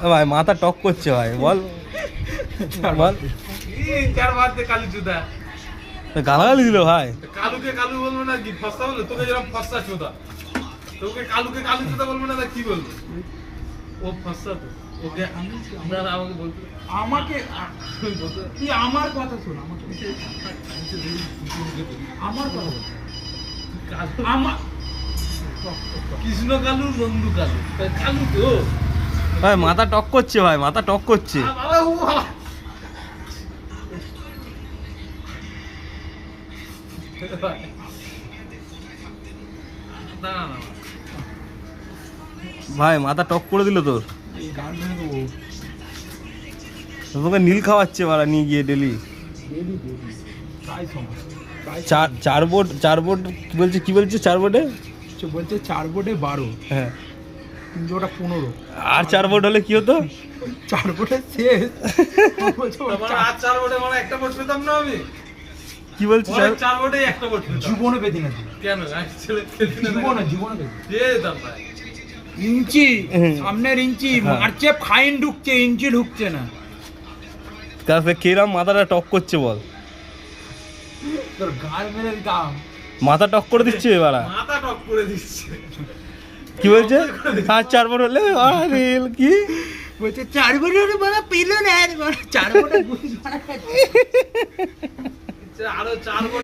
ভাই মাথা টক করছে ভাই, বল বল। গালাগালি দিল ভাই। কালুকে কালু বলবো না কি ফসা বলবো, তোকে যেরকম ফসা চোদা, তোকে কালুকে কালু চোদা বলবো না, কি বলবো? ও ফসা তো, ওকে আমরা আমাকে বলতো, আমাকে তুই আমার কথা শোন, আমাকে আমার কথা বল, আমার কৃষ্ণ কালু নন্দু কালু, কালু তো ভাই মাথা টক করছে ভাই, মাথা টক করছে। ভাই মাথা টক করে দিল তোর। তোকে নীল খাওয়াচ্ছে মারা নিয়ে গিয়ে ডেলি। চার বোর্ড কি বলছে 4 বোর্ডে বলছে 4 বোর্ডে 12, হ্যাঁ, কিন্তু ওটা 15। আর 4 বোর্ড হলে কি হতো? 4 বোর্ডে শেষ। আর 4 বোর্ডে মানে একটা বোর্ড পেতাম না আমি। কি বলছিস? 4 বোর্ডে একটা বোর্ড পেতাম। জীবনে পেতি না। কেন? ছেলে জীবনে পেতাম ভাই। ইঞ্চি সামনের ইঞ্চি মারছে, ফাইন ঢুকছে, ইঞ্চি ঢুকছে না। তারপরে কিরম মাথাটা টক করছে বল? তোর গাল মেরে দিতাম। মাথা টক করে দিচ্ছে এবার। মাথা টক করে দিচ্ছে। কি বলছে? আর 4 বোর্ড হলে আরে কি বলছে 4 বোর্ড হলে বলা পেল না, আর 4 বোর্ডে গুলি মারা খাচ্ছে। আরো 4 বোর্ড